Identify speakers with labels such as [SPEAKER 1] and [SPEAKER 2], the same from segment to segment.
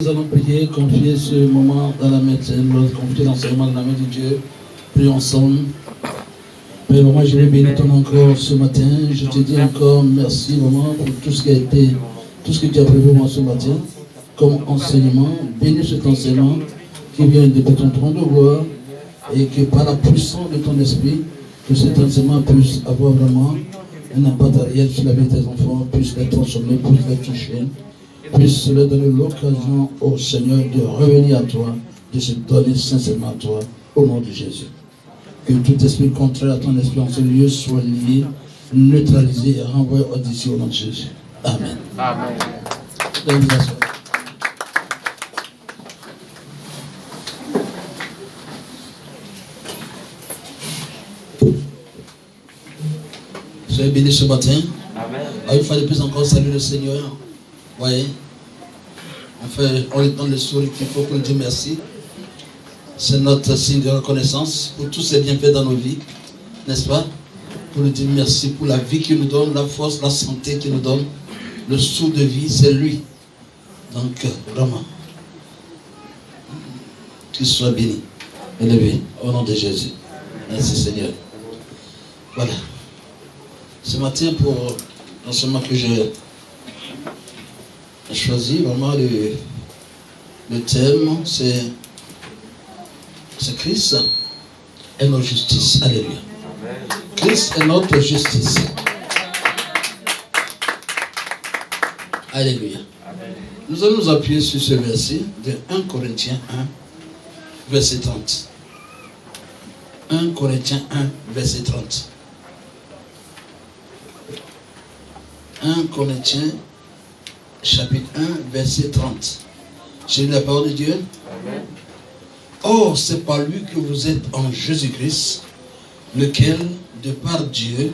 [SPEAKER 1] Nous allons prier, confier ce moment dans la main, confier l'enseignement dans la main de Dieu. Prions ensemble. Père, moi je vais bénir ton encore ce matin. Je te dis encore merci vraiment pour tout ce qui a été, tout ce que tu as prévu moi ce matin, comme enseignement. Bénis cet enseignement qui vient de ton trône de gloire et que par la puissance de ton esprit, que cet enseignement puisse avoir vraiment un impact réel sur la vie de tes enfants, puisse les transformer, puisse les toucher. Puisse leur donner l'occasion au Seigneur de revenir à toi, de se donner sincèrement à toi, au nom de Jésus. Que tout esprit contraire à ton esprit en ce lieu soit lié, neutralisé et renvoyé au-dessus au nom de Jésus. Amen.
[SPEAKER 2] Amen.
[SPEAKER 1] Soyez bénis ce matin.
[SPEAKER 2] Amen.
[SPEAKER 1] Une fois de plus encore, salut le Seigneur. Voyez, on lui donne le sourire qu'il faut pour lui dire merci. C'est notre signe de reconnaissance pour tous ces bienfaits dans nos vies, n'est-ce pas? Pour lui dire merci pour la vie qu'il nous donne, la force, la santé qu'il nous donne, le souffle de vie, c'est lui. Donc, vraiment, qu'il soit béni, élevé, au nom de Jésus. Merci Seigneur. Voilà. Ce matin, pour l'enseignement que j'ai choisi, vraiment le thème, c'est Christ est notre justice. Alléluia. Christ est notre justice. Alléluia. Nous allons nous appuyer sur ce verset de 1 Corinthiens 1, verset 30. 1 Corinthiens 1, verset 30. 1 Corinthiens chapitre 1, verset 30. J'ai lu la parole de Dieu.
[SPEAKER 2] Amen.
[SPEAKER 1] Or, c'est par lui que vous êtes en Jésus-Christ, lequel, de par Dieu,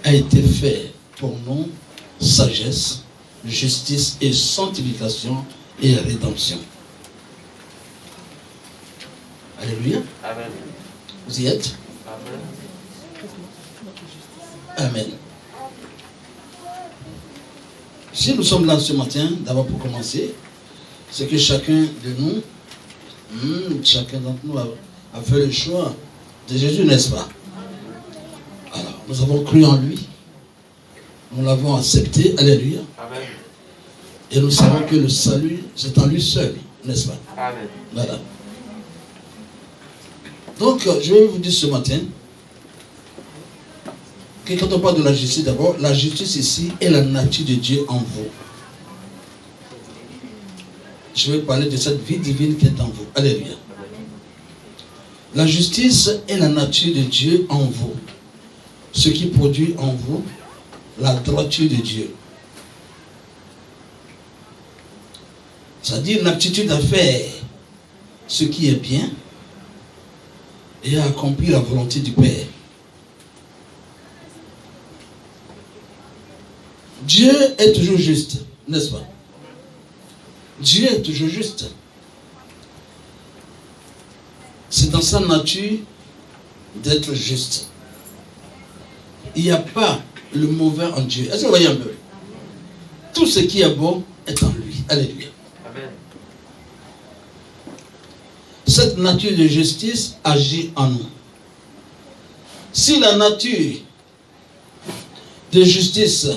[SPEAKER 1] a été fait pour nous sagesse, justice et sanctification et rédemption. Alléluia.
[SPEAKER 2] Amen.
[SPEAKER 1] Vous y êtes?
[SPEAKER 2] Amen.
[SPEAKER 1] Amen. Si nous sommes là ce matin, d'abord pour commencer, c'est que chacun de nous, chacun d'entre nous a fait le choix de Jésus, n'est-ce pas? Alors, nous avons cru en lui, nous l'avons accepté, alléluia.
[SPEAKER 2] Amen.
[SPEAKER 1] Et nous savons que le salut, c'est en lui seul, n'est-ce pas?
[SPEAKER 2] Amen.
[SPEAKER 1] Voilà. Donc, je vais vous dire ce matin que quand on parle de la justice, d'abord, la justice ici est la nature de Dieu en vous. Je vais parler de cette vie divine qui est en vous. Alléluia. La justice est la nature de Dieu en vous. Ce qui produit en vous la droiture de Dieu. C'est-à-dire l'aptitude à faire ce qui est bien et à accomplir la volonté du Père. Dieu est toujours juste, n'est-ce pas? Dieu est toujours juste. C'est dans sa nature d'être juste. Il n'y a pas le mauvais en Dieu. Est-ce que vous voyez un peu? Tout ce qui est bon est en lui. Alléluia.
[SPEAKER 2] Amen.
[SPEAKER 1] Cette nature de justice agit en nous. Si la nature de justice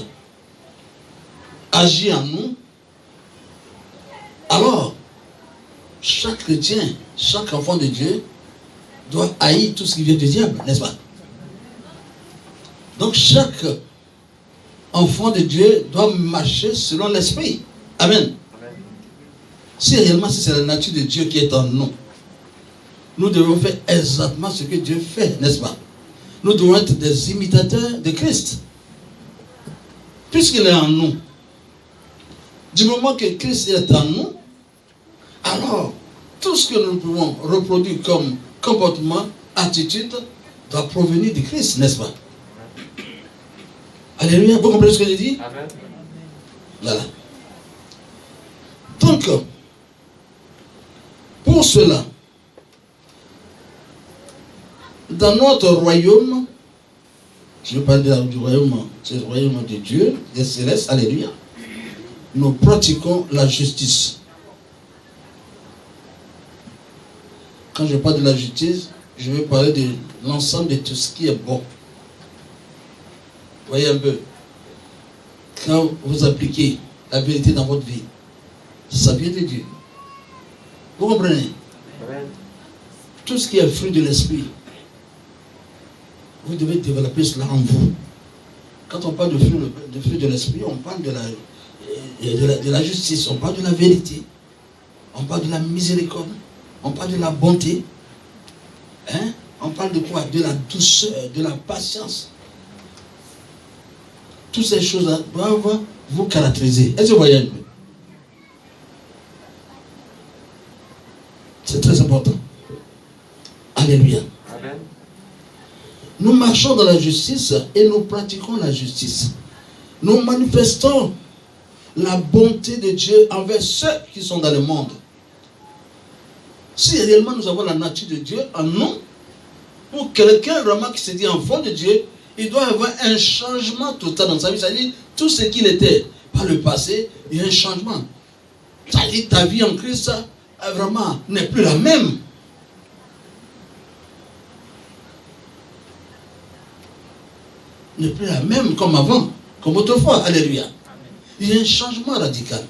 [SPEAKER 1] agit en nous, alors chaque chrétien, chaque enfant de Dieu doit haïr tout ce qui vient du diable, n'est-ce pas? Donc chaque enfant de Dieu doit marcher selon l'esprit. Amen.
[SPEAKER 2] Amen.
[SPEAKER 1] Si réellement c'est la nature de Dieu qui est en nous, nous devons faire exactement ce que Dieu fait, n'est-ce pas? Nous devons être des imitateurs de Christ. Puisqu'il est en nous, du moment que Christ est en nous, alors tout ce que nous pouvons reproduire comme comportement, attitude, doit provenir de Christ, n'est-ce pas? Alléluia, vous comprenez ce que je dis?
[SPEAKER 2] Amen.
[SPEAKER 1] Voilà. Donc, pour cela, dans notre royaume, je vais parler du royaume, c'est le royaume de Dieu, des célestes, alléluia. Nous pratiquons la justice. quand je parle de la justice, je vais parler de l'ensemble de tout ce qui est bon. Voyez un peu. Quand vous appliquez la vérité dans votre vie, ça vient de Dieu. Vous comprenez? Tout ce qui est fruit de l'esprit, vous devez développer cela en vous. Quand on parle de fruit de l'esprit, on parle de la justice, on parle de la vérité, on parle de la miséricorde, on parle de la bonté, hein? On parle de quoi? De la douceur, de la patience. Toutes ces choses-là doivent vous caractériser. Est-ce que vous voyez un peu? C'est très important. Alléluia. Amen. Nous marchons dans la justice et nous pratiquons la justice. Nous manifestons la bonté de Dieu envers ceux qui sont dans le monde. Si réellement nous avons la nature de Dieu en nous, pour quelqu'un vraiment qui se dit enfant de Dieu, il doit avoir un changement total dans sa vie. C'est-à-dire, tout ce qu'il était par le passé, il y a un changement. C'est-à-dire, ta vie en Christ, vraiment, n'est plus la même. N'est plus la même comme avant, comme autrefois. Alléluia. Il y a un changement radical.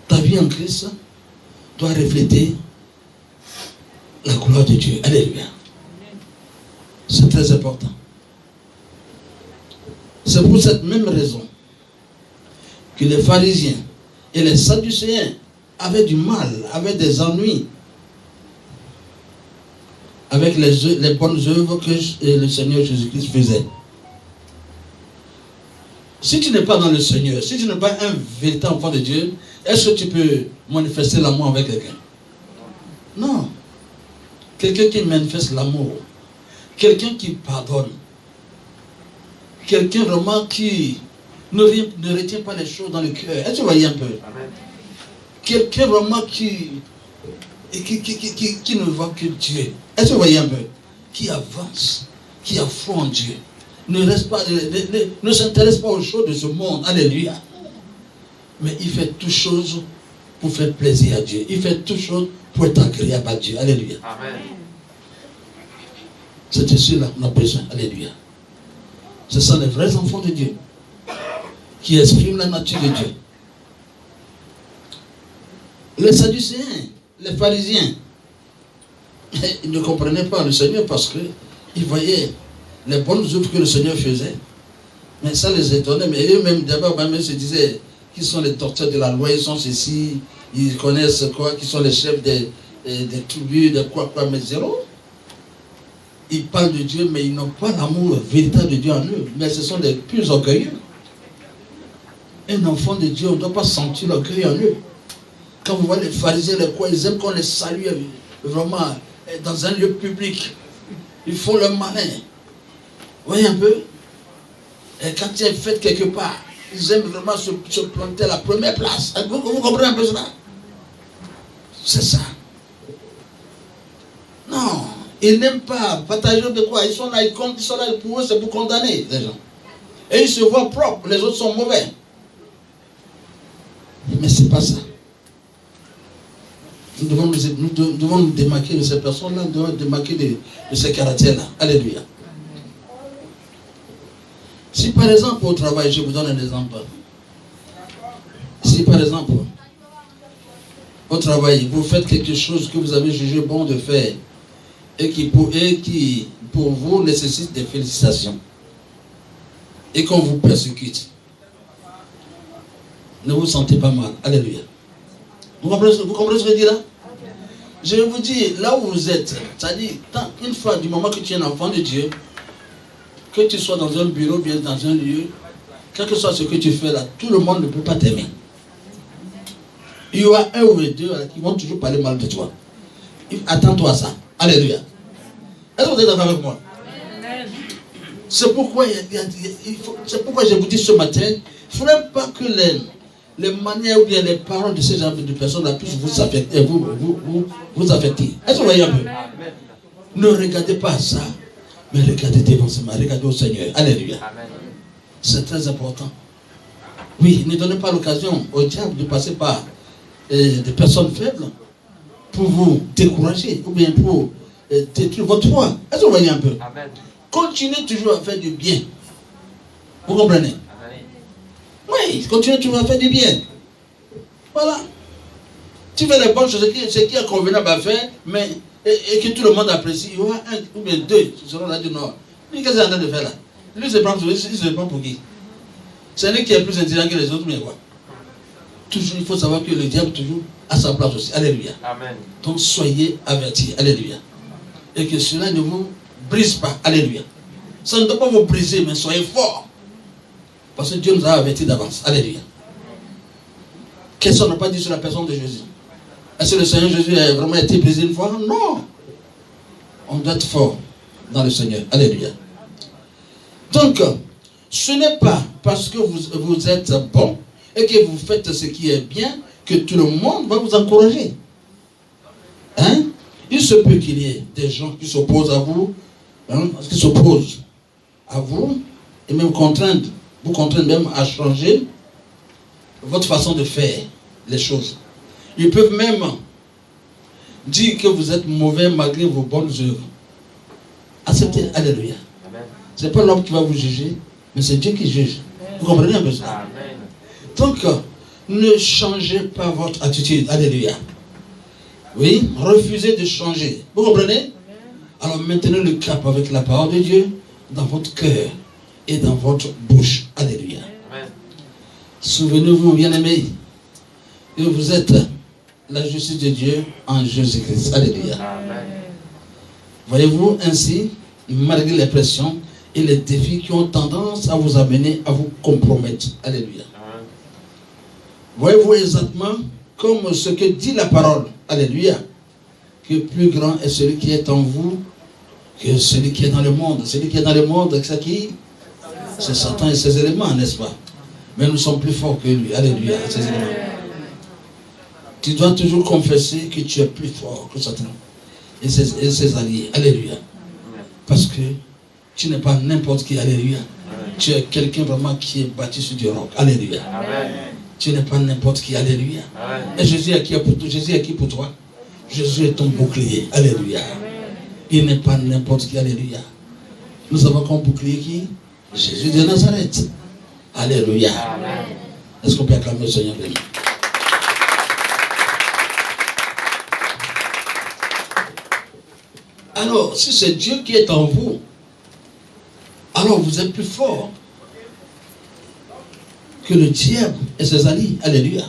[SPEAKER 1] Ta vie en Christ doit refléter la gloire de Dieu. Alléluia. C'est très important. C'est pour cette même raison que les pharisiens et les sadducéens avaient du mal, avaient des ennuis avec les bonnes œuvres que le Seigneur Jésus-Christ faisait. Si tu n'es pas dans le Seigneur, si tu n'es pas un véritable enfant de Dieu, est-ce que tu peux manifester l'amour avec quelqu'un? Non. Quelqu'un qui manifeste l'amour, quelqu'un qui pardonne, quelqu'un vraiment qui ne retient pas les choses dans le cœur. Est-ce que vous voyez un peu? Amen. Quelqu'un vraiment qui ne voit que Dieu. Est-ce que vous voyez un peu? Qui avance, qui a foi en Dieu, ne s'intéresse pas aux choses de ce monde. Alléluia. Mais il fait toutes choses pour faire plaisir à Dieu. Il fait toutes choses pour être agréable à Dieu. Alléluia. Amen. C'est de cela qu'on a besoin. Alléluia. Ce sont les vrais enfants de Dieu qui expriment la nature de Dieu. Les sadducéens, les pharisiens, ils ne comprenaient pas le Seigneur parce qu'ils voyaient les bonnes œuvres que le Seigneur faisait. Mais ça les étonnait. Mais eux-mêmes, d'abord, même se disaient qu'ils sont les docteurs de la loi, ils sont ceci, ils connaissent quoi, qu'ils sont les chefs des tribus, de quoi, mais zéro. Ils parlent de Dieu, mais ils n'ont pas l'amour véritable de Dieu en eux. Mais ce sont les plus orgueilleux. Un enfant de Dieu, on ne doit pas sentir l'orgueil en eux. Quand vous voyez les pharisiens, les quoi, ils aiment qu'on les salue vraiment dans un lieu public. Ils font le malin. Vous voyez un peu? Et quand il y a une fête quelque part, ils aiment vraiment se planter à la première place. Vous comprenez un peu cela? C'est ça. Non. Ils n'aiment pas partager de quoi. Ils sont là pour eux, c'est pour condamner les gens. Et ils se voient propres, les autres sont mauvais. Mais c'est pas ça. Nous devons nous démarquer de ces personnes-là, nous devons nous démarquer de ces caractères-là. Alléluia. Si par exemple au travail, je vous donne un exemple. Si par exemple au travail, vous faites quelque chose que vous avez jugé bon de faire et qui pour vous nécessite des félicitations et qu'on vous persécute, ne vous sentez pas mal. Alléluia. Vous comprenez ce que je dis là? Je vais vous dire, là où vous êtes, c'est-à-dire, une fois du moment que tu es un enfant de Dieu, que tu sois dans un bureau, bien dans un lieu, quel que soit ce que tu fais là, tout le monde ne peut pas t'aimer. Il y aura un ou deux qui vont toujours parler mal de toi. Attends-toi à ça. Alléluia. Est-ce que vous êtes d'accord avec moi? C'est pourquoi je vous dis ce matin, il ne faudrait pas que les manières ou bien les paroles de ces gens de personnes puissent vous affecter. Vous affecter. Est-ce que vous voyez un peu? Ne regardez pas ça, mais regardez devant ce matin, regardez au Seigneur. Alléluia. C'est très important. Oui, ne donnez pas l'occasion au diable de passer par des personnes faibles pour vous décourager ou bien pour détruire votre foi. Est-ce que vous voyez un peu? Amen. Continuez toujours à faire du bien. Vous comprenez? Amen. Oui, continuez toujours à faire du bien. Voilà. Tu fais les bonnes choses, ce qui est convenable à faire, mais et que tout le monde apprécie. Il y aura un ou bien deux qui seront là du Nord. Lui, qu'est-ce qu'il est en train de faire là? Lui, il se prend pour qui? C'est lui qui est plus intelligent que les autres, mais quoi? Toujours, il faut savoir que le diable toujours a sa place aussi. Alléluia. Amen. Donc soyez avertis. Alléluia. Et que cela ne vous brise pas. Alléluia. Ça ne doit pas vous briser, mais soyez forts. Parce que Dieu nous a avertis d'avance. Alléluia. Qu'est-ce qu'on n'a pas dit sur la personne de Jésus? Est-ce que le Seigneur Jésus a vraiment été brisé une fois? Non. On doit être fort dans le Seigneur. Alléluia. Donc, ce n'est pas parce que vous êtes bon et que vous faites ce qui est bien que tout le monde va vous encourager. Hein? Il se peut qu'il y ait des gens qui s'opposent à vous, hein, qui s'opposent à vous et même vous contraignent même à changer votre façon de faire les choses. Ils peuvent même dire que vous êtes mauvais malgré vos bonnes œuvres. Acceptez. Alléluia. Ce n'est pas l'homme qui va vous juger, mais c'est Dieu qui juge. Vous comprenez un peu ça? Amen. Donc, ne changez pas votre attitude. Alléluia. Oui, refusez de changer. Vous comprenez? Alors maintenez le cap avec la parole de Dieu dans votre cœur et dans votre bouche. Alléluia. Amen. Souvenez-vous, bien-aimés, que vous êtes la justice de Dieu en Jésus-Christ. Alléluia. Amen. Voyez-vous ainsi, malgré les pressions et les défis qui ont tendance à vous amener à vous compromettre. Alléluia. Amen. Voyez-vous exactement comme ce que dit la parole. Alléluia. Que plus grand est celui qui est en vous que celui qui est dans le monde. Celui qui est dans le monde, c'est qui? C'est Satan et ses éléments, n'est-ce pas? Mais nous sommes plus forts que lui. Alléluia. Ses éléments. Tu dois toujours confesser que tu es plus fort que Satan et ses alliés. Alléluia. Parce que tu n'es pas n'importe qui. Alléluia. Tu es quelqu'un vraiment qui est bâti sur du roc. Alléluia. Amen. Tu n'es pas n'importe qui. Alléluia. Amen. Et Jésus est qui pour toi? Jésus est qui pour toi? Jésus est ton bouclier. Alléluia. Amen. Il n'est pas n'importe qui. Alléluia. Nous avons comme bouclier qui? Jésus de Nazareth. Alléluia. Amen. Est-ce qu'on peut acclamer le Seigneur? Alors, si c'est Dieu qui est en vous, alors vous êtes plus fort que le diable et ses alliés. Alléluia.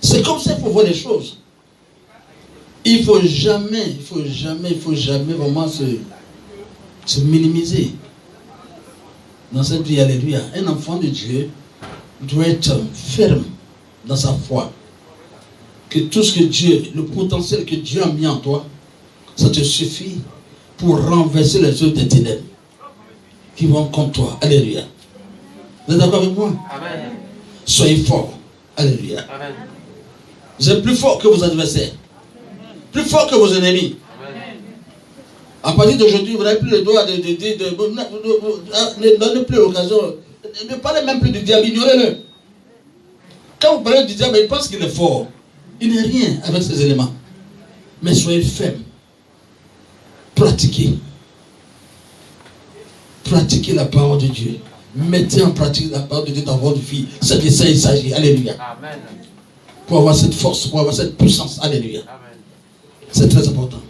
[SPEAKER 1] C'est comme ça qu'il faut voir les choses. Il ne faut jamais vraiment se minimiser dans cette vie. Alléluia. Un enfant de Dieu doit être ferme dans sa foi. Que tout ce que Dieu, le potentiel que Dieu a mis en toi, ça te suffit pour renverser les œuvres des ténèbres qui vont contre toi. Alléluia. Vous êtes d'accord avec moi? Amen. Soyez forts. Alléluia. Amen. Vous êtes plus fort que vos adversaires. Plus fort que vos ennemis. Amen. À partir d'aujourd'hui, vous n'avez plus le droit ne donnez plus l'occasion. Ne parlez même plus du diable, ignorez-le. Quand vous parlez du diable, il pense qu'il est fort. Il n'est rien avec ces éléments. Mais soyez fermes. Pratiquez. Pratiquez la parole de Dieu. Mettez en pratique la parole de Dieu dans votre vie. C'est de ça il s'agit. Alléluia. Amen. Pour avoir cette force, pour avoir cette puissance. Alléluia. Amen. C'est très important.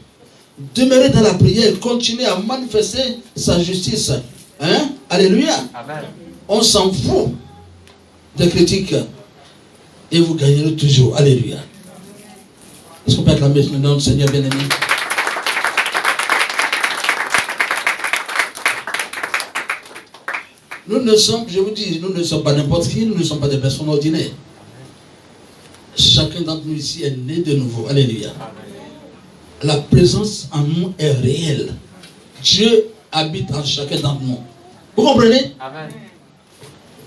[SPEAKER 1] Demeurez dans la prière. Continuez à manifester sa justice. Hein? Alléluia. Amen. On s'en fout des critiques. Et vous gagnerez toujours. Alléluia. Est-ce qu'on peut acclamer le nom du Seigneur bien-aimé? Nous ne sommes, je vous dis, nous ne sommes pas n'importe qui, nous ne sommes pas des personnes ordinaires. Chacun d'entre nous ici est né de nouveau. Alléluia. La présence en nous est réelle. Dieu habite en chacun d'entre nous. Vous comprenez? Amen.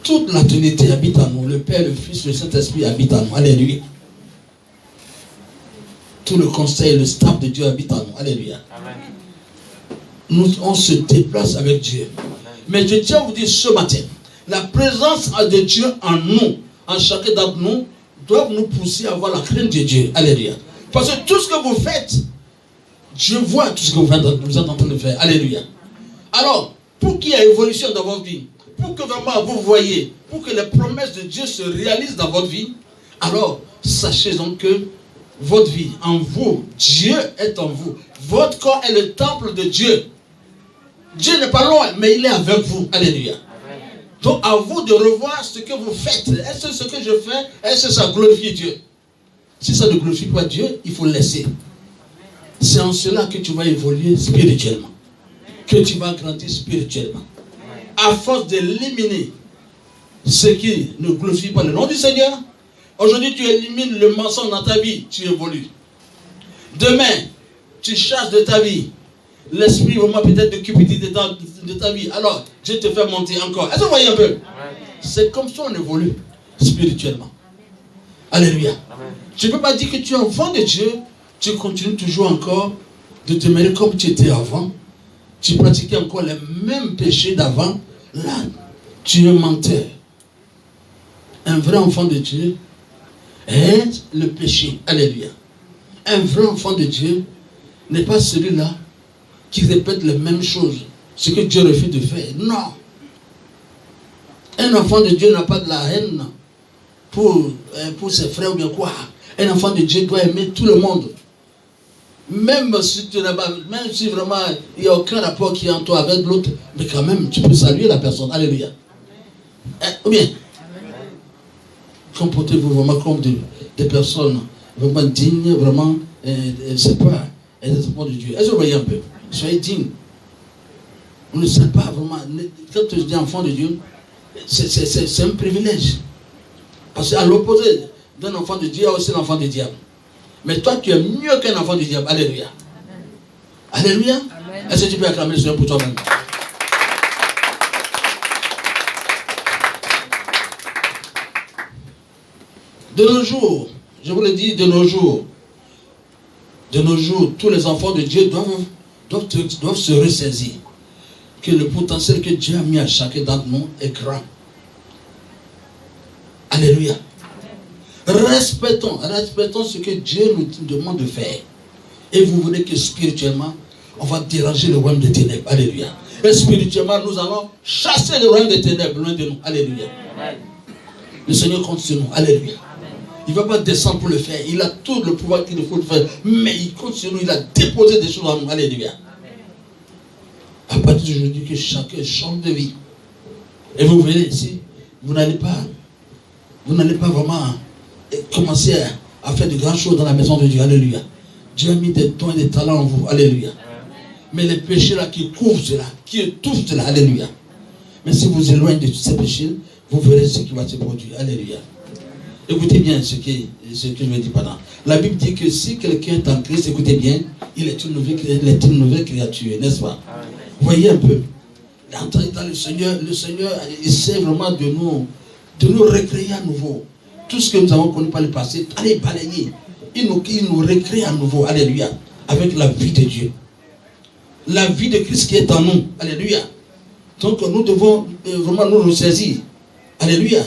[SPEAKER 1] Toute la Trinité habite en nous. Le Père, le Fils, le Saint-Esprit habitent en nous. Alléluia. Tout le conseil, le staff de Dieu habite en nous. Alléluia. Amen. On se déplace avec Dieu. Mais je tiens à vous dire ce matin, la présence de Dieu en nous, en chacun d'entre nous, doivent nous pousser à avoir la crainte de Dieu. Alléluia. Parce que tout ce que vous faites, Dieu voit tout ce que vous êtes en train de faire. Alléluia. Alors, pour qu'il y ait évolution dans votre vie, pour que vraiment vous voyez, pour que les promesses de Dieu se réalisent dans votre vie, alors sachez donc que votre vie, en vous, Dieu est en vous. Votre corps est le temple de Dieu. Dieu n'est pas loin, mais il est avec vous. Alléluia. Donc à vous de revoir ce que vous faites. Est-ce que ce que je fais, est-ce que ça glorifie Dieu? Si ça ne glorifie pas Dieu, il faut le laisser. C'est en cela que tu vas évoluer spirituellement. Que tu vas grandir spirituellement. À force d'éliminer ce qui ne glorifie pas le nom du Seigneur, aujourd'hui tu élimines le mensonge dans ta vie, tu évolues. Demain, tu chasses de ta vie l'esprit vraiment peut-être de cupidité de ta vie. Alors, Dieu te fait monter encore. Est-ce que vous voyez un peu? C'est comme ça on évolue spirituellement. Alléluia. Je ne peux pas dire que tu es enfant de Dieu, tu continues toujours encore de te mêler comme tu étais avant. Tu pratiquais encore les mêmes péchés d'avant. Là, tu es menteur. Un vrai enfant de Dieu est le péché. Alléluia. Un vrai enfant de Dieu n'est pas celui-là qui répète les mêmes choses. Ce que Dieu refuse de faire. Non. Un enfant de Dieu n'a pas de la haine pour ses frères ou bien quoi. Un enfant de Dieu doit aimer tout le monde. Même si tu n'as pas, même si vraiment il n'y a aucun rapport qui est en toi avec l'autre, mais quand même tu peux saluer la personne. Alléluia. Ou bien, comportez-vous vraiment comme des personnes vraiment dignes, vraiment, c'est pas des enfants de Dieu. Est-ce que vous voyez un peu? Soyez dignes. On ne sait pas vraiment, quand tu dis enfant de Dieu, c'est un privilège. Parce qu'à l'opposé d'un enfant de Dieu, il y a aussi l'enfant du diable. Mais toi, tu es mieux qu'un enfant du diable. Alléluia. Alléluia. Est-ce que tu peux acclamer le Seigneur pour toi-même? De nos jours, je vous le dis, de nos jours, tous les enfants de Dieu doivent se ressaisir que le potentiel que Dieu a mis à chacun d'entre nous est grand. Alléluia. Respectons ce que Dieu nous demande de faire. Et vous voulez que spirituellement, on va déranger le royaume des ténèbres. Alléluia. Et spirituellement, nous allons chasser le royaume des ténèbres loin de nous. Alléluia. Le Seigneur compte sur nous. Alléluia. Il ne va pas descendre pour le faire. Il a tout le pouvoir qu'il faut le faire. Mais il compte sur nous. Il a déposé des choses en nous. Alléluia. À partir d'aujourd'hui, que chacun change de vie. Et vous verrez ici, vous n'allez pas vraiment commencer à faire de grandes choses dans la maison de Dieu. Alléluia. Dieu a mis des dons et des talents en vous. Alléluia. Mais les péchés là qui couvrent cela, qui étouffent cela. Alléluia. Mais si vous éloignez de tous ces péchés, vous verrez ce qui va se produire. Alléluia. Écoutez bien ce que je me dis pendant. La Bible dit que si quelqu'un est en Christ, écoutez bien, il est une nouvelle créature, n'est-ce pas? Voyez un peu. Dans le Seigneur essaie vraiment de nous recréer à nouveau. Tout ce que nous avons connu par le passé, allez balayer. Il nous recrée à nouveau. Alléluia. Avec la vie de Dieu. La vie de Christ qui est en nous. Alléluia. Donc nous devons vraiment nous ressaisir. Alléluia.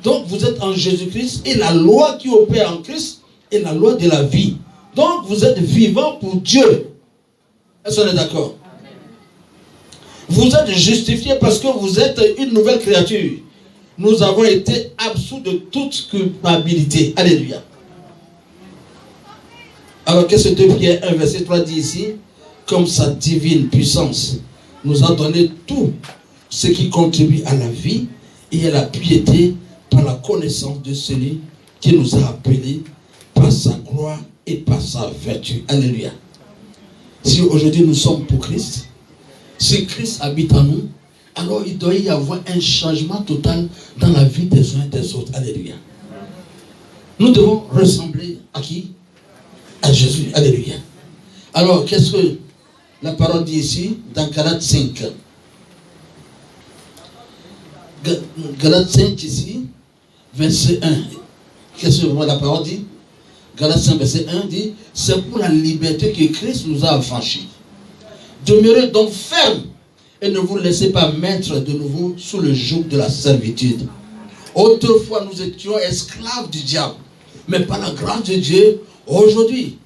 [SPEAKER 1] Donc vous êtes en Jésus-Christ et la loi qui opère en Christ est la loi de la vie. Donc vous êtes vivant pour Dieu. Est-ce qu'on est d'accord? Vous êtes justifié parce que vous êtes une nouvelle créature. Nous avons été absous de toute culpabilité. Alléluia. Alors qu'est-ce que 2 Pierre 1 verset 3 dit ici? Comme sa divine puissance nous a donné tout ce qui contribue à la vie et à la piété par la connaissance de celui qui nous a appelés par sa gloire et par sa vertu. Alléluia. Si aujourd'hui nous sommes pour Christ, si Christ habite en nous, alors il doit y avoir un changement total dans la vie des uns et des autres. Alléluia. Nous devons ressembler à qui? À Jésus. Alléluia. Alors, qu'est-ce que la parole dit ici dans Galates 5? Galates 5 ici, verset 1. Qu'est-ce que la parole dit? Galates 5, verset 1 dit, c'est pour la liberté que Christ nous a affranchis. Demeurez donc ferme et ne vous laissez pas mettre de nouveau sous le joug de la servitude. Autrefois, nous étions esclaves du diable. Mais par la grâce de Dieu, aujourd'hui,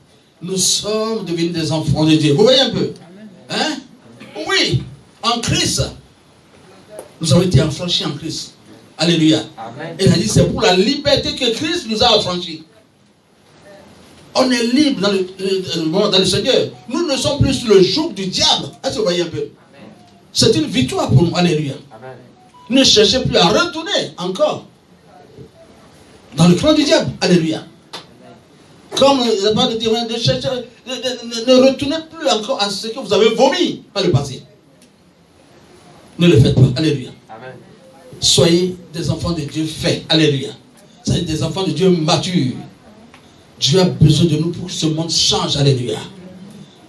[SPEAKER 1] nous sommes devenus des enfants de Dieu. Vous voyez un peu? Hein? Oui, en Christ. Nous avons été affranchis en Christ. Alléluia. Amen. Et il a dit, c'est pour la liberté que Christ nous a affranchis. On est libre dans le Seigneur. Nous ne sommes plus sous le joug du diable. Est-ce que vous voyez un peu? C'est une victoire pour nous. Alléluia. Amen. Ne cherchez plus à retourner encore dans le clan du diable. Alléluia. Comme la parole de Dieu, ne retournez plus encore à ce que vous avez vomi par le passé. Ne le faites pas. Alléluia. Amen. Soyez des enfants de Dieu faits. Alléluia. Soyez des enfants de Dieu matures. Dieu a besoin de nous pour que ce monde change. Alléluia.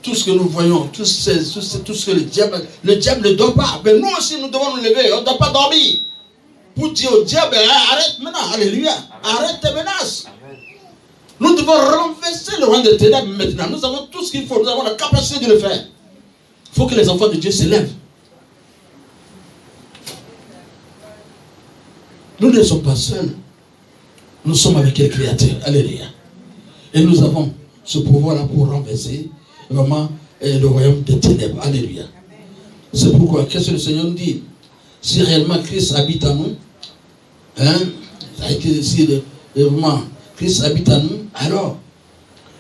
[SPEAKER 1] Tout ce que nous voyons, tout ce que le diable ne dort pas. Mais nous aussi, nous devons nous lever. On ne doit pas dormir. Pour dire au diable, arrête maintenant. Alléluia. Arrête tes menaces. Nous devons renverser le roi de ténèbres maintenant. Nous avons tout ce qu'il faut. Nous avons la capacité de le faire. Il faut que les enfants de Dieu se lèvent. Nous ne sommes pas seuls. Nous sommes avec les créateurs. Alléluia. Et nous avons ce pouvoir-là pour renverser vraiment le royaume des ténèbres. Alléluia. C'est pourquoi, qu'est-ce que le Seigneur nous dit? Si réellement Christ habite en nous, si vraiment Christ habite en nous, alors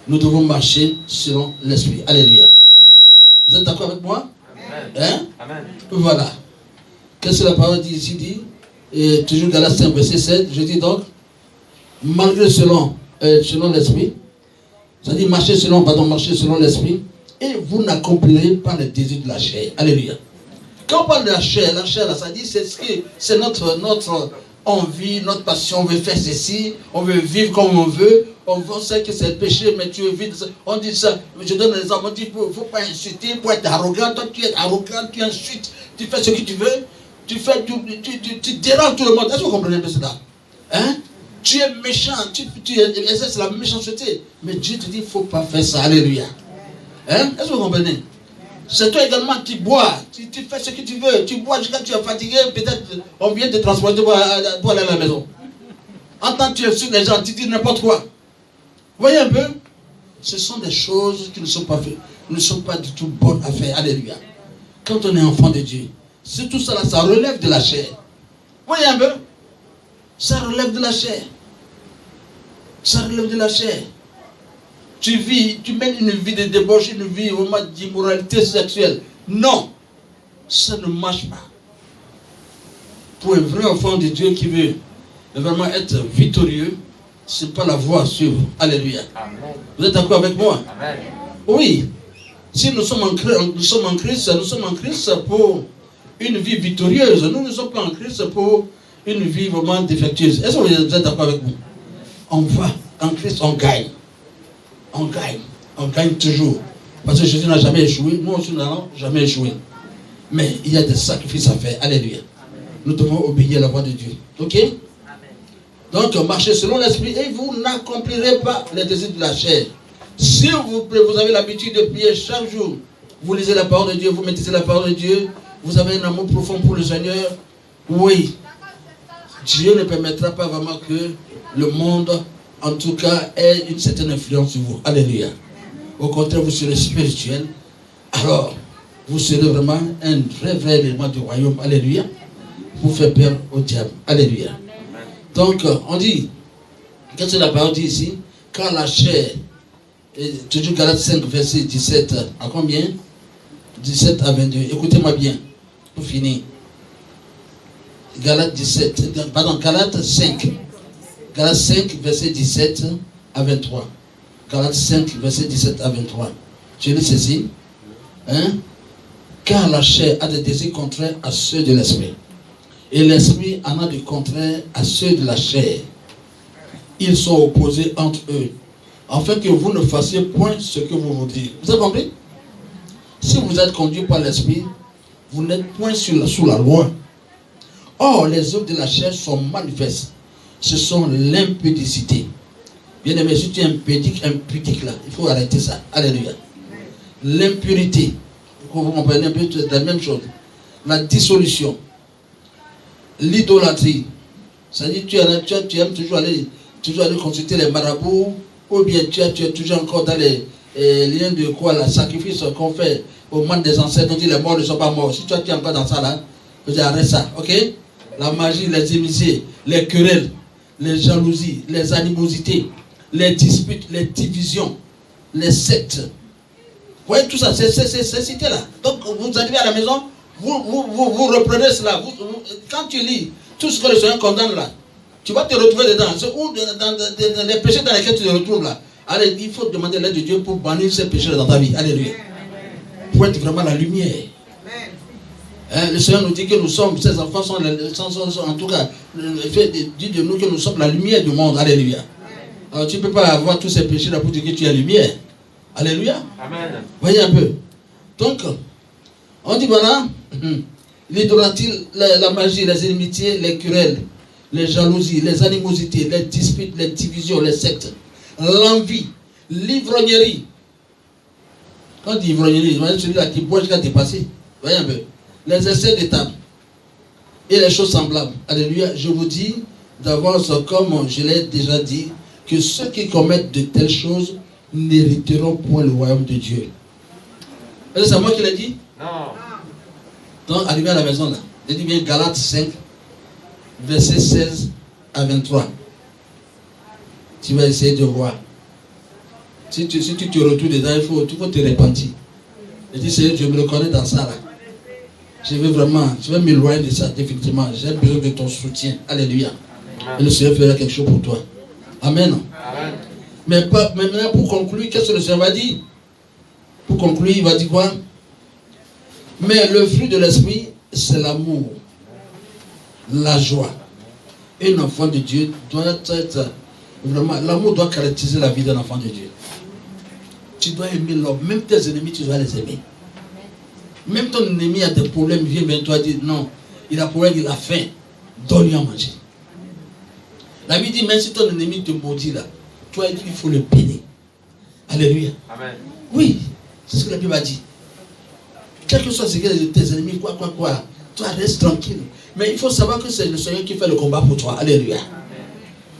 [SPEAKER 1] nous devons marcher selon l'Esprit. Alléluia. Vous êtes d'accord avec moi? Amen. Amen. Voilà. Qu'est-ce que la parole dit ici? Et toujours Galates 5, verset 7, je dis donc, malgré selon l'Esprit, c'est-à-dire marcher selon l'Esprit, et vous n'accomplirez pas le désir de la chair. Alléluia. Quand on parle de la chair, là, ça dit, c'est notre envie, notre passion. On veut faire ceci, on veut vivre comme on veut. On sait que c'est le péché, mais tu veux vivre. On dit ça, je donne un exemple, on dit, il ne faut pas insulter, il faut être arrogant. Toi, tu es arrogant, tu insultes, tu fais ce que tu veux, tu déranges tout le monde. Est-ce que vous comprenez un peu cela? Hein? Tu es méchant, tu exerces la méchanceté. Mais Dieu te dit, il ne faut pas faire ça. Alléluia. Hein? Est-ce que vous comprenez? C'est toi également qui bois, tu fais ce que tu veux, tu bois jusqu'à tu es fatigué, peut-être on vient te transporter pour aller à la maison. En tant que tu es sur les gens, tu dis n'importe quoi. Vous voyez un peu? Ce sont des choses qui ne sont pas faites, ne sont pas du tout bonnes à faire. Alléluia. Quand on est enfant de Dieu, c'est tout ça là, ça relève de la chair. Vous voyez un peu? Ça relève de la chair. Ça relève de la chair. Tu mènes une vie de débauche, une vie vraiment d'immoralité sexuelle. Non, ça ne marche pas. Pour un vrai enfant de Dieu qui veut vraiment être victorieux, ce n'est pas la voie à suivre. Alléluia. Amen. Vous êtes d'accord avec moi? Amen. Oui. Si nous sommes en Christ, nous sommes en Christ pour une vie victorieuse. Nous ne sommes pas en Christ pour une vie vraiment défectueuse. Est-ce que vous êtes d'accord avec nous? On va, en Christ, on gagne. On gagne toujours. Parce que Jésus n'a jamais échoué, nous aussi nous n'allons jamais échouer. Mais il y a des sacrifices à faire. Alléluia. Nous devons obéir à la voix de Dieu. Ok? Amen. Donc marchez selon l'Esprit et vous n'accomplirez pas les désirs de la chair. Si vous avez l'habitude de prier chaque jour, vous lisez la parole de Dieu, vous méditez la parole de Dieu, vous avez un amour profond pour le Seigneur, oui, Dieu ne permettra pas vraiment que le monde, en tout cas, ait une certaine influence sur vous. Alléluia. Au contraire, vous serez spirituel. Alors, vous serez vraiment un vrai élément du royaume. Alléluia. Pour faire peur au diable. Alléluia. Donc, on dit, qu'est-ce que la parole dit ici? Quand la chair, toujours Galates 5, verset 17, à combien? 17 à 22. Écoutez-moi bien, pour finir. Galates 5. Galates 5, verset 17 à 23. Galates 5, verset 17 à 23. Je lis ceci. Car la chair a des désirs contraires à ceux de l'esprit. Et l'esprit en a des contraires à ceux de la chair. Ils sont opposés entre eux, afin que vous ne fassiez point ce que vous vous dites. Vous avez compris? Si vous êtes conduit par l'esprit, vous n'êtes point sous la loi. Or, les œuvres de la chair sont manifestes. Ce sont l'impudicité. Bien aimé, si tu es impudique là, il faut arrêter ça. Alléluia. L'impurité. Vous comprenez un peu, c'est la même chose. La dissolution. L'idolâtrie. C'est-à-dire tu aimes toujours aller tu dois aller consulter les marabouts, ou bien tu es toujours encore dans les liens de quoi, la sacrifice qu'on fait au monde des ancêtres, on dit les morts ne sont pas morts. Si toi tu es encore dans ça là, je dis arrête ça, ok? La magie, les inimitiés, les querelles, les jalousies, les animosités, les disputes, les divisions, les sectes. Vous voyez tout ça, c'est cité là. Donc vous arrivez à la maison, vous reprenez cela. Quand tu lis tout ce que le Seigneur condamne là, tu vas te retrouver dedans. C'est où dans les péchés dans lesquels tu te retrouves là. Allez, il faut demander l'aide de Dieu pour bannir ces péchés dans ta vie. Alléluia. Pour être vraiment la lumière. Le Seigneur nous dit que nous sommes, ses enfants sont en tout cas, dit de nous que nous sommes la lumière du monde. Alléluia. Alors tu ne peux pas avoir tous ces péchés là pour dire que tu es lumière. Alléluia. Amen. Voyez un peu. Donc, on dit voilà, l'idolâtrie, la magie, les inimitiés, les querelles, les jalousies, les animosités, les disputes, les divisions, les sectes, l'envie, l'ivrognerie. Quand on dit ivrognerie, celui-là qui boit jusqu'à dépasser. Voyez un peu. Les essais de table et les choses semblables. Alléluia. Je vous dis d'avance, comme je l'ai déjà dit, que ceux qui commettent de telles choses n'hériteront point le royaume de Dieu. Est-ce que c'est moi qui l'ai dit? Non. Donc, arrivé à la maison là, j'ai dit bien Galates 5, versets 16 à 23. Tu vas essayer de voir. Si tu te retrouves dedans, il faut te repentir. Je dis, Seigneur, je me reconnais dans ça là. Je vais m'éloigner de ça, définitivement. J'ai besoin de ton soutien. Alléluia. Et le Seigneur fera quelque chose pour toi. Amen. Amen. Mais maintenant, pour conclure, qu'est-ce que le Seigneur va dire? Pour conclure, il va dire quoi? Mais le fruit de l'esprit, c'est l'amour, la joie. Un enfant de Dieu doit être vraiment, l'amour doit caractériser la vie d'un enfant de Dieu. Tu dois aimer l'homme, même tes ennemis, tu dois les aimer. Même ton ennemi a des problèmes, vient vers toi et dit non, il a problème, il a faim, donne-lui à manger. La Bible dit, même si ton ennemi te maudit là, toi il faut le bénir. Alléluia. Amen. Oui, c'est ce que la Bible a dit. Quel que soit ce que tes ennemis, quoi, toi reste tranquille. Mais il faut savoir que c'est le Seigneur qui fait le combat pour toi. Alléluia. Amen.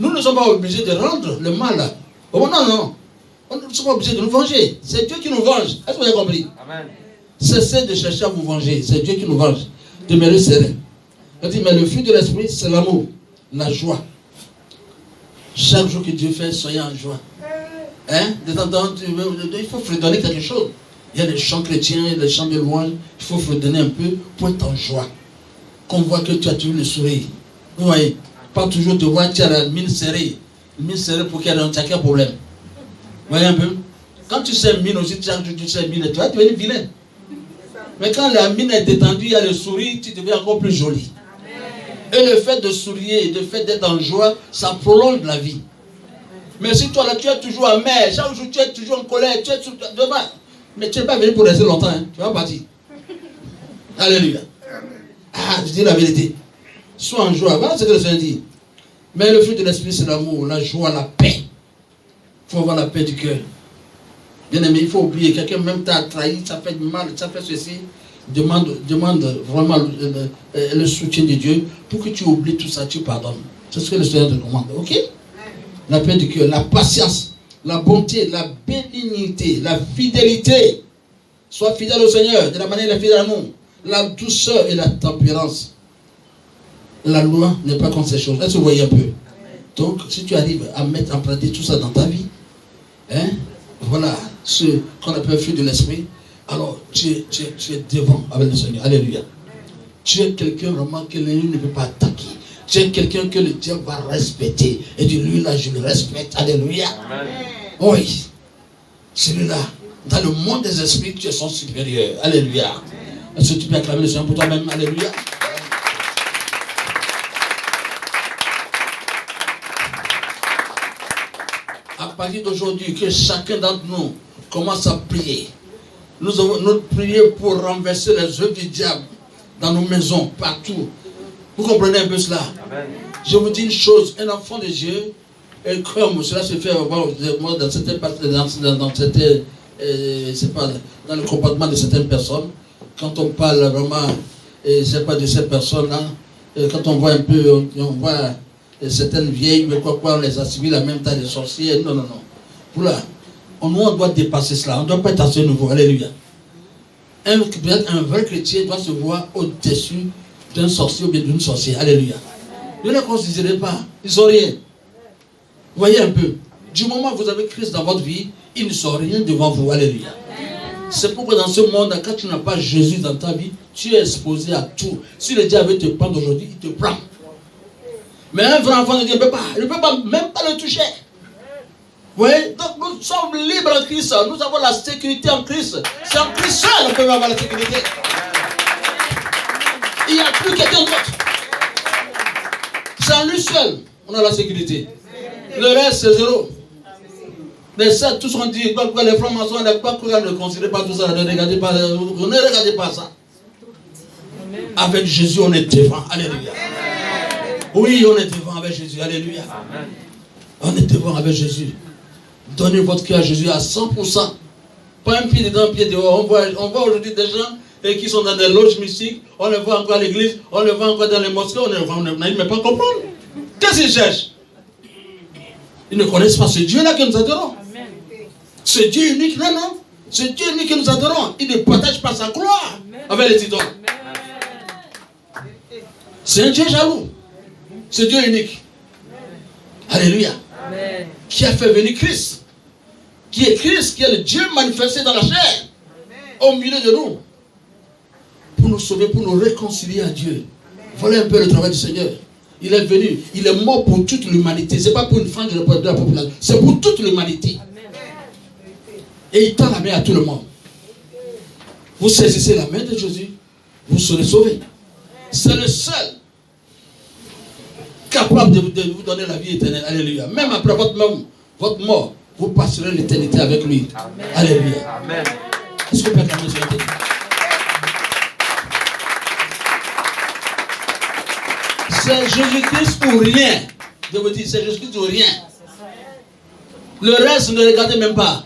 [SPEAKER 1] Nous ne sommes pas obligés de rendre le mal là. Oh non. Nous ne sommes pas obligés de nous venger. C'est Dieu qui nous venge. Est-ce que vous avez compris? Amen. Cessez de chercher à vous venger. C'est Dieu qui nous venge. Demeurez serein. Il dit, mais le fruit de l'esprit, c'est l'amour, la joie. Chaque jour que Dieu fait, soyez en joie. De temps en temps, il faut fredonner quelque chose. Il y a les chants chrétiens, les chants de louange. Il faut fredonner un peu pour être en joie. Qu'on voit que tu as toujours le sourire. Vous voyez, pas toujours te voir, tu as la mine serrée. Mine serrée pour qu'il y ait un problème. Vous voyez un peu? Quand tu sais mine aussi, tu sais mine, tu vas devenir vilain. Mais quand la mine est détendue, il y a le sourire, tu deviens encore plus joli. Et le fait de sourire, le fait d'être en joie, ça prolonge la vie. Mais si toi là, tu es toujours amer, chaque jour tu es toujours en colère, tu es devant. Mais tu n'es pas venu pour rester longtemps, hein. Tu vas partir. Alléluia. Ah, je dis la vérité. Sois en joie. Voilà ce que le Seigneur dit. Mais le fruit de l'esprit, c'est l'amour, la joie, la paix. Il faut avoir la paix du cœur. Bien aimé, il faut oublier. Quelqu'un même t'a trahi, ça fait mal, ça fait ceci. Demande vraiment le soutien de Dieu pour que tu oublies tout ça, tu pardonnes. C'est ce que le Seigneur te commande. Ok? La paix du cœur, la patience, la bonté, la bénignité, la fidélité. Sois fidèle au Seigneur de la manière qu'il est fidèle à nous. La douceur et la tempérance. La loi n'est pas contre ces choses. Est-ce que vous voyez un peu? Donc, si tu arrives à mettre en pratique tout ça dans ta vie, voilà ce qu'on appelle fruit de l'esprit, alors tu es devant avec le Seigneur. Alléluia. Tu es quelqu'un vraiment que l'ennemi ne peut pas attaquer. Tu es quelqu'un que le diable va respecter. Et de lui là, je le respecte. Alléluia. Amen. Oui. Celui-là, dans le monde des esprits, tu es son supérieur. Alléluia. Est-ce que tu peux acclamer le Seigneur pour toi-même? Alléluia. À partir d'aujourd'hui, que chacun d'entre nous commence à prier. Nous prier pour renverser les œuvres du diable dans nos maisons, partout. Vous comprenez un peu cela? Amen. Je vous dis une chose, un enfant de Dieu, et comme cela se fait dans certaines parties, c'est pas dans le comportement de certaines personnes, quand on parle vraiment, c'est pas de ces personnes-là, quand on voit un peu, on voit certaines vieilles, mais quoi, on les a suivis en même temps, les sorciers. Non, non, non. Pour là, nous, on doit dépasser cela. On ne doit pas être à ce niveau. Alléluia. Un vrai chrétien doit se voir au-dessus d'un sorcier ou bien d'une sorcière. Alléluia. Ne les considérez pas. Ils ne sont rien. Voyez un peu. Du moment où vous avez Christ dans votre vie, ils ne sont rien devant vous. Alléluia. C'est pourquoi dans ce monde, quand tu n'as pas Jésus dans ta vie, tu es exposé à tout. Si le diable veut te prendre aujourd'hui, il te prend. Mais un vrai enfant de Dieu ne peut pas. Il ne peut pas, même pas le toucher. Vous voyez? Donc nous sommes libres en Christ. Nous avons la sécurité en Christ. C'est en Christ seul qu'on peut avoir la sécurité. Il n'y a plus quelqu'un d'autre. C'est en lui seul on a la sécurité. Le reste, c'est zéro. Les sept, tous ont dit, les francs-maçons, ne considérez pas tout ça, ne regardez pas ça. Avec Jésus, on est devant. Alléluia. Oui, on est devant avec Jésus. Alléluia. On est devant avec Jésus. Donnez votre cœur à Jésus à 100%. Pas un pied dedans, un pied dehors. On voit aujourd'hui des gens qui sont dans des loges mystiques. On les voit encore à l'église. On les voit encore dans les mosquées. On ne peut pas comprendre. Qu'est-ce qu'ils cherchent? Ils ne connaissent pas ce Dieu-là que nous adorons. Ce Dieu unique, non, non. Ce Dieu unique que nous adorons, il ne partage pas sa gloire avec les idoles. C'est un Dieu jaloux. Ce Dieu unique. Alléluia. Amen. Qui a fait venir Christ. Qui est Christ, qui est le Dieu manifesté dans la chair. Au milieu de nous. Pour nous sauver, pour nous réconcilier à Dieu. Voilà un peu le travail du Seigneur. Il est venu, il est mort pour toute l'humanité. Ce n'est pas pour une frange de la population. C'est pour toute l'humanité. Et il tend la main à tout le monde. Vous saisissez la main de Jésus, vous serez sauvés. C'est le seul capable de vous donner la vie éternelle. Alléluia. Même après votre mort, vous passerez l'éternité avec lui. Amen. Alléluia. Amen. Est-ce que vous pouvez acclamer sur la tête? C'est Jésus-Christ ou rien. Je vous dis, c'est Jésus-Christ ou rien. Le reste, ne regardez même pas.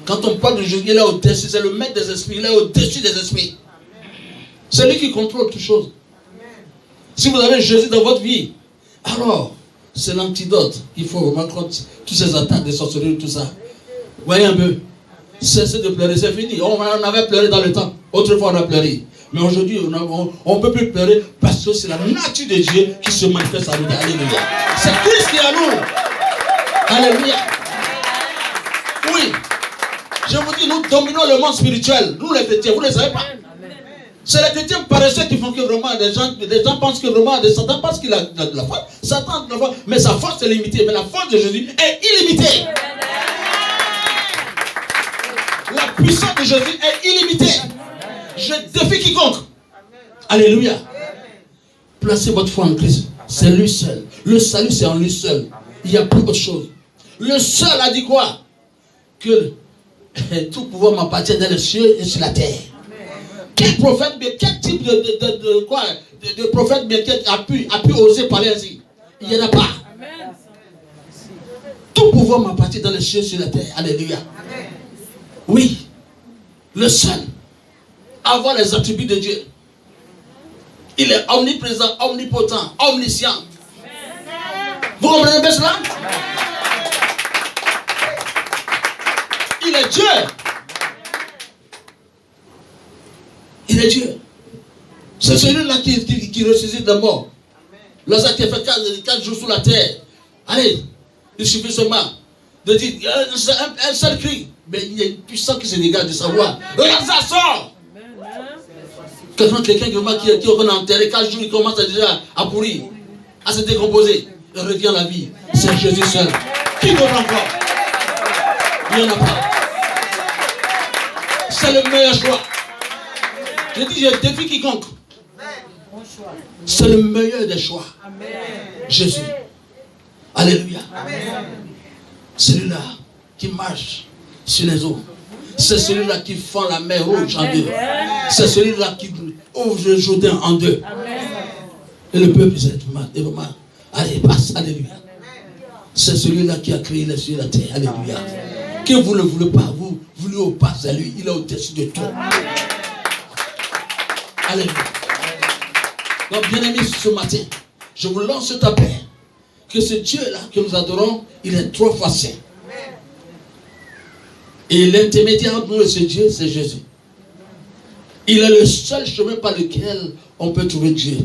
[SPEAKER 1] Quand on parle de Jésus, il est au-dessus. C'est le maître des esprits. Il est au-dessus des esprits. C'est lui qui contrôle toutes choses. Si vous avez Jésus dans votre vie, alors c'est l'antidote. Il faut vraiment contre toutes ces attaques de sorcellerie, tout ça. Voyez un peu. Cessez de pleurer, c'est fini. On avait pleuré dans le temps. Autrefois, on a pleuré. Mais aujourd'hui, on ne peut plus pleurer parce que c'est la nature de Dieu qui se manifeste à nous. Alléluia. C'est Christ qui est à nous. Alléluia. Oui. Je vous dis, nous dominons le monde spirituel. Nous les chrétiens, vous ne le savez pas. C'est les chrétiens paresseux qui font que vraiment, les gens pensent que vraiment, Satan pense qu'il a de la force. Satan a de la force, mais sa force est limitée. Mais la force de Jésus est illimitée. La puissance de Jésus est illimitée. Je défie quiconque. Alléluia. Placez votre foi en Christ. C'est lui seul. Le salut, c'est en lui seul. Il n'y a plus autre chose. Le seul a dit quoi? Que tout pouvoir m'appartient dans les cieux et sur la terre. Quel prophète, mais quel type de prophète a pu oser parler ainsi? Il n'y en a pas. Tout pouvoir m'appartient dans les cieux et sur la terre. Alléluia. Oui. Le seul. Avoir les attributs de Dieu. Il est omniprésent, omnipotent, omniscient. Vous comprenez bien cela? Il est Dieu. Il est Dieu. C'est celui-là qui ressuscite de mort. Lazare qui a fait 4 jours sous la terre. Allez, il suffit seulement de dire un seul cri. Mais il y a une puissance qui se dégage de sa voix. Lazare sort. Quelqu'un qui est enterré 4 jours, il commence déjà à pourrir, à se décomposer. Il revient à la vie. C'est Jésus seul. Qui d'autre encore? Il n'y en a pas. C'est le meilleur choix. Je dis, je défie quiconque. C'est le meilleur des choix. Jésus. Alléluia. Celui-là qui marche sur les eaux. C'est celui-là qui fend la mer rouge en deux. C'est celui-là qui ouvre le Jourdain en deux. Et le peuple dit, vraiment, allez, passe, alléluia. C'est celui-là qui a créé les cieux et la terre, alléluia. Que vous ne voulez pas, vous voulez au pas à lui, il est au-dessus de tout. Alléluia. Donc, bien aimé, ce matin, Je vous lance cet appel. Que ce Dieu-là que nous adorons, il est trois fois saint. Et l'intermédiaire entre nous et ce Dieu, c'est Jésus. Il est le seul chemin par lequel on peut trouver Dieu.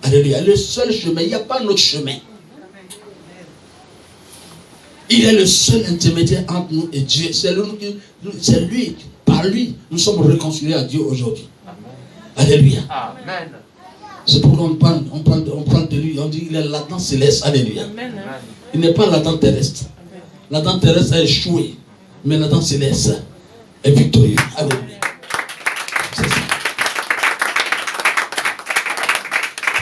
[SPEAKER 1] Alléluia. Le seul chemin. Il n'y a pas d'autre chemin. Il est le seul intermédiaire entre nous et Dieu. C'est lui, par lui, nous sommes réconciliés à Dieu aujourd'hui. Alléluia. Amen. C'est pourquoi on parle de lui. On dit qu'il est l'Adam céleste. Alléluia. Amen. Il n'est pas l'Adam terrestre. L'Adam terrestre a échoué. Mais l'Adam céleste est victorieux. Alléluia. C'est ça.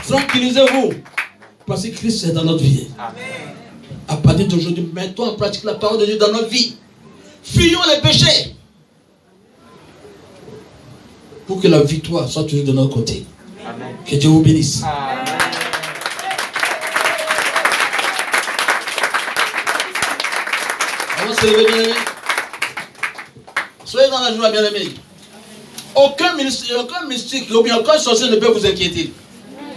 [SPEAKER 1] Tranquillisez-vous. Parce que Christ est dans notre vie. Amen. À partir d'aujourd'hui, mettons en pratique la parole de Dieu dans notre vie. Fuyons les péchés. Pour que la victoire soit toujours de notre côté. Amen. Que Dieu vous bénisse. Amen. On va se lever, bien-aimés. Soyez dans la joie, bien-aimés. Aucun mystique, ou bien aucun sorcier ne peut vous inquiéter.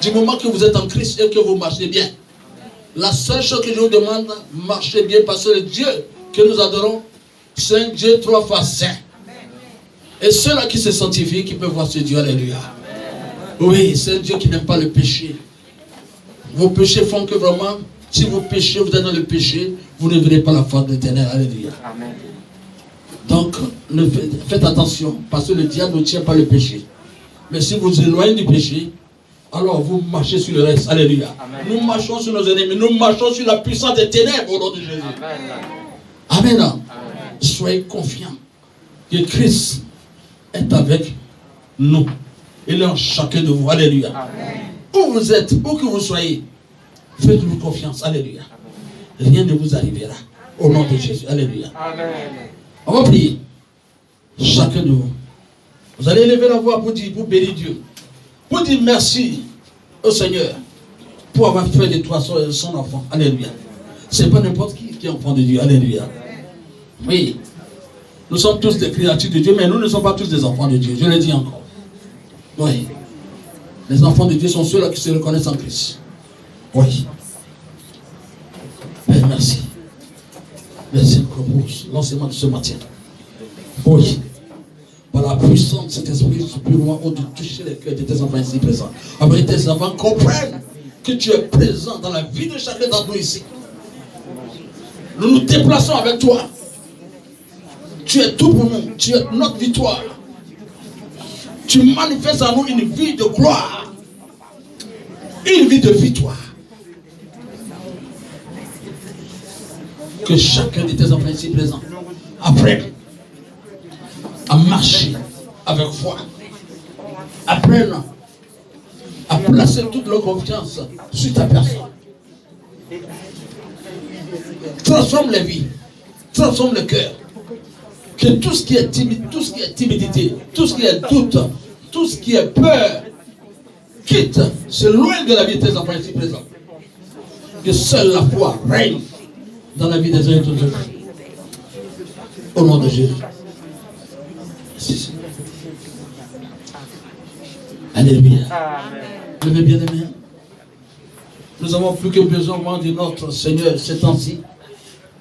[SPEAKER 1] Du moment que vous êtes en Christ et que vous marchez bien. La seule chose que je vous demande, marchez bien parce que le Dieu que nous adorons, c'est un Dieu trois fois saint. Et ceux-là qui se sanctifient, qui peuvent voir ce Dieu, alléluia. Oui, c'est un Dieu qui n'aime pas le péché. Vos péchés font que vraiment, si vous péchez, vous êtes dans le péché, vous ne verrez pas la face de l'Éternel, alléluia. Amen. Donc, faites attention, parce que le diable ne tient pas le péché. Mais si vous éloignez du péché, alors vous marchez sur le reste. Alléluia. Amen. Nous marchons sur nos ennemis. Nous marchons sur la puissance des ténèbres au nom de Jésus. Amen. Amen. Amen. Soyez confiants que Christ est avec nous. Il est en chacun de vous. Alléluia. Amen. Où vous êtes, où que vous soyez, faites-lui confiance. Alléluia. Amen. Rien ne vous arrivera. Au nom de Jésus. Alléluia. Amen. On va prier. Chacun de vous. Vous allez élever la voix pour bénir Dieu. Pour dire merci au Seigneur pour avoir fait de toi son enfant. Alléluia. Ce n'est pas n'importe qui est enfant de Dieu. Alléluia. Oui. Nous sommes tous des créatures de Dieu, mais nous ne sommes pas tous des enfants de Dieu. Je le dis encore. Oui. Les enfants de Dieu sont ceux-là qui se reconnaissent en Christ. Oui. Père, merci. Merci pour l'enseignement de ce matin. Oui. Par la puissance de cet esprit, je peux voir de toucher les cœurs de tes enfants ici présents. Après tes enfants comprennent que tu es présent dans la vie de chacun d'entre nous ici. Nous nous déplaçons avec toi. Tu es tout pour nous. Tu es notre victoire. Tu manifestes en nous une vie de gloire. Une vie de victoire. Que chacun de tes enfants ici présents apprenne à marcher avec foi. Apprenne à placer toute leur confiance sur ta personne. Transforme les vies. Transforme le cœur. Que tout ce qui est timide, tout ce qui est timidité, tout ce qui est doute, tout ce qui est peur, quitte, c'est loin de la vie de tes enfants ici présents. Que seule la foi règne dans la vie des uns et des autres. Au nom de Jésus. Alléluia. Levez bien les mains. Nous avons plus que besoin de notre Seigneur ces temps-ci,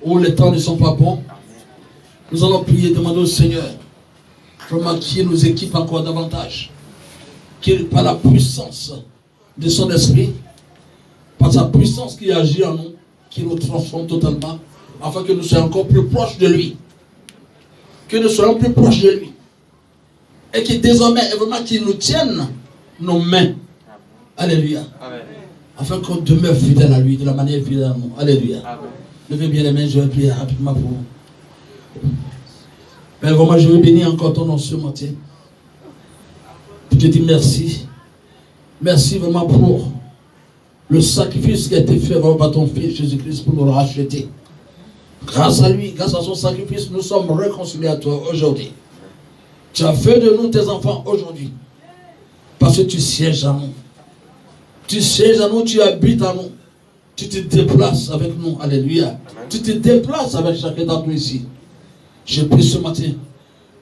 [SPEAKER 1] où les temps ne sont pas bons. Nous allons prier, demander au Seigneur vraiment qu'il nous équipe encore davantage. Qu'il, par la puissance de son esprit, par sa puissance qui agit en nous, qu'il nous transforme totalement, afin que nous soyons encore plus proches de lui. Que nous soyons plus proches de lui. Et que désormais, vraiment, qu'il nous tienne nos mains. Alléluia. Amen. Afin qu'on demeure fidèle à lui, de la manière fidèle à nous. Alléluia. Amen. Levez bien les mains, je vais prier rapidement pour vous. Père, vraiment, je vais bénir encore ton nom ce matin. Je te dis merci. Merci vraiment pour le sacrifice qui a été fait par ton Fils Jésus-Christ pour nous racheter. Grâce à lui, grâce à son sacrifice, nous sommes réconciliés à toi aujourd'hui. Tu as fait de nous tes enfants aujourd'hui. Parce que tu sièges en nous. Tu sièges en nous, tu habites en nous. Tu te déplaces avec nous. Alléluia. Tu te déplaces avec chacun d'entre nous ici. Je prie ce matin,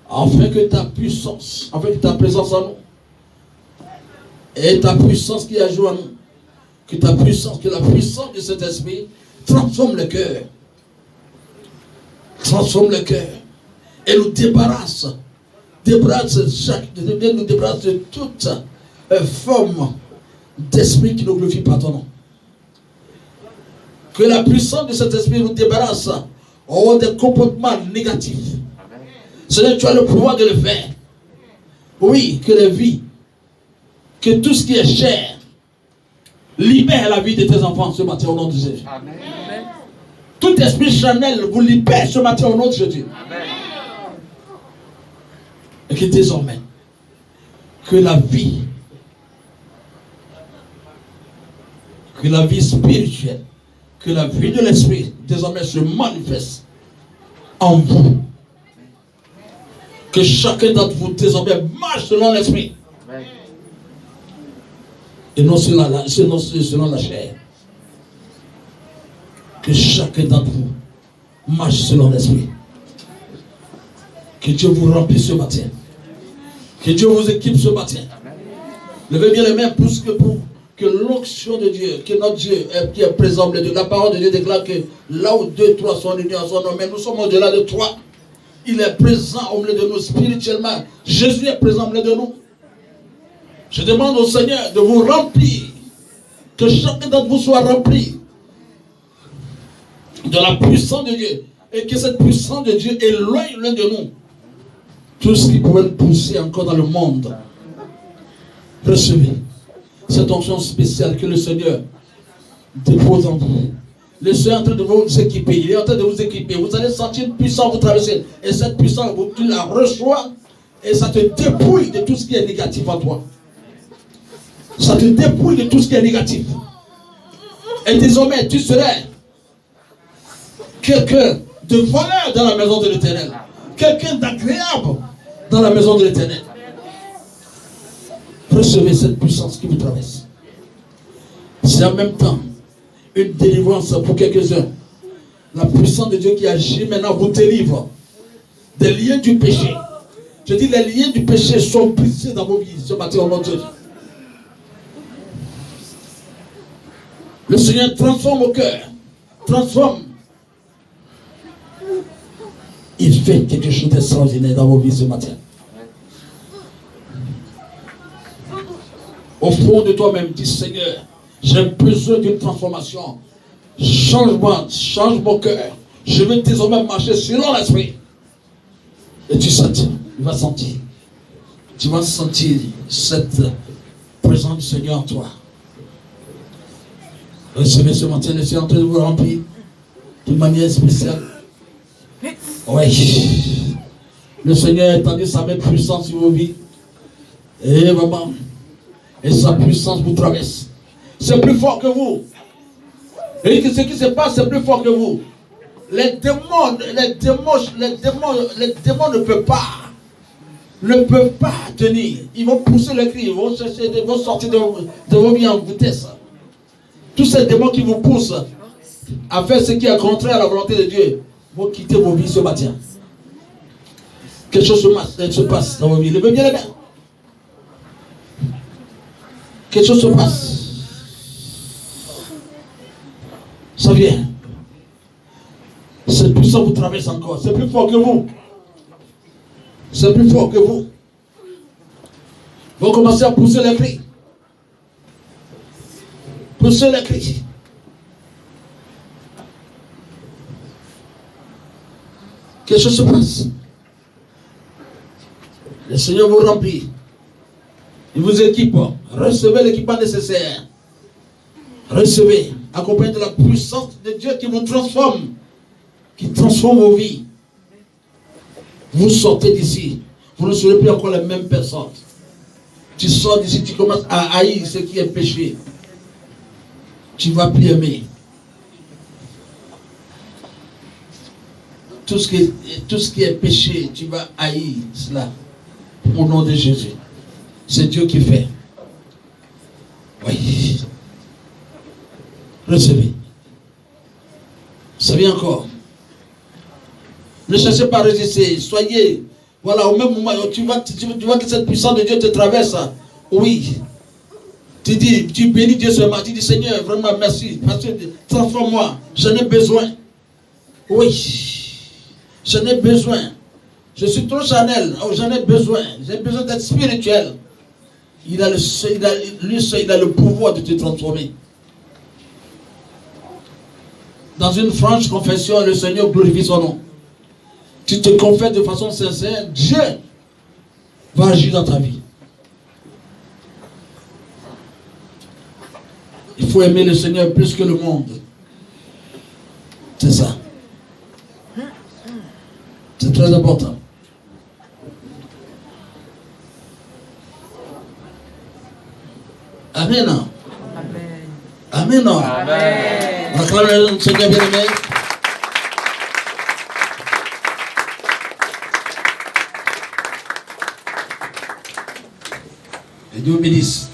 [SPEAKER 1] afin que ta puissance, afin que ta présence en nous, et ta puissance qui agit en nous, que ta puissance, que la puissance de cet esprit transforme le cœur. Transforme le cœur. Et nous débarrasse. Nous débarrasse de toute forme d'esprit qui ne glorifie pas ton nom. Que la puissance de cet esprit nous débarrasse des comportements négatifs. Seigneur, tu as le pouvoir de le faire. Oui, que les vies, que tout ce qui est cher, libère la vie de tes enfants ce matin au nom de Jésus. Amen. Tout esprit charnel vous libère ce matin au nom de Jésus. Amen. Et que désormais, que la vie spirituelle, que la vie de l'esprit désormais se manifeste en vous. Que chacun d'entre vous désormais marche selon l'esprit. Et non selon la chair. Que chacun d'entre vous marche selon l'esprit. Que Dieu vous remplisse ce matin. Que Dieu vous équipe ce matin. Levez bien les mains plus que pour que l'onction de Dieu, que notre Dieu qui est présent, la parole de Dieu déclare que là où 2, 3 sont unis en son nom, mais nous sommes au-delà de 3. Il est présent au milieu de nous spirituellement. Jésus est présent au milieu de nous. Je demande au Seigneur de vous remplir. Que chacun d'entre vous soit rempli de la puissance de Dieu. Et que cette puissance de Dieu éloigne l'un de nous tout ce qui pouvait le pousser encore dans le monde. Recevez cette onction spéciale que le Seigneur dépose en vous. Le Seigneur est en train de vous équiper. Il est en train de vous équiper. Vous allez sentir une puissance vous traverser. Et cette puissance, tu la reçois et ça te dépouille de tout ce qui est négatif en toi. Ça te dépouille de tout ce qui est négatif. Et désormais, tu serais quelqu'un de valeur dans la maison de l'Éternel. Quelqu'un d'agréable dans la maison de l'Éternel. Recevez cette puissance qui vous traverse. C'est en même temps une délivrance pour quelques-uns. La puissance de Dieu qui agit maintenant vous délivre des liens du péché. Je dis les liens du péché sont brisés dans vos vies ce matin au nom de Dieu. Le Seigneur transforme au cœur. Transforme. Il fait quelque chose d'extraordinaire dans vos vies ce matin. Au fond de toi-même, dis Seigneur, j'ai besoin d'une transformation. Change mon cœur. Je veux désormais marcher selon l'esprit. Et tu vas sentir. Tu vas sentir cette présence du Seigneur en toi. Recevez ce matin, le Seigneur est en train de vous remplir d'une manière spéciale. Oui. Le Seigneur a étendu sa main puissante sur vos vies. Et vraiment. Et sa puissance vous traverse. C'est plus fort que vous. Et ce qui se passe, c'est plus fort que vous. Les démons ne peuvent pas tenir. Ils vont pousser les cris, ils vont sortir de vos vies en vitesse. Tous ces démons qui vous poussent à faire ce qui est contraire à la volonté de Dieu vont quitter vos vies ce matin. Quelque chose se passe dans vos vies. Levez bien les mains. Quelque chose se passe. Ça vient. Cette puissance vous traverse encore. C'est plus fort que vous. C'est plus fort que vous. Vous commencez à pousser les cris. Poussez les cris. Quelque chose se passe. Le Seigneur vous remplit. Il vous équipe. Recevez l'équipement nécessaire. Recevez. Accompagné de la puissance de Dieu qui vous transforme. Qui transforme vos vies. Vous sortez d'ici. Vous ne serez plus encore les mêmes personnes. Tu sors d'ici, tu commences à haïr ce qui est péché. Tu vas plus aimer. Tout ce qui est péché, tu vas haïr cela. Au nom de Jésus. C'est Dieu qui fait. Oui. Recevez. Ça vient encore. Ne cherchez pas à résister. Soyez. Voilà, au même moment, tu vois que cette puissance de Dieu te traverse. Oui. tu bénis Dieu ce matin, tu dis Seigneur, vraiment merci, parce que transforme-moi, j'en ai besoin. Oui, j'en ai besoin. Je suis trop charnel, oh, j'en ai besoin d'être spirituel. Il a le pouvoir de te transformer. Dans une franche confession, le Seigneur glorifie son nom. Tu te confesses de façon sincère, Dieu va agir dans ta vie. Il faut aimer le Seigneur plus que le monde. C'est ça. C'est très important. Amen. Amen. Amen. Amen. On acclame le Seigneur bien-aimé. Et Dieu bénisse.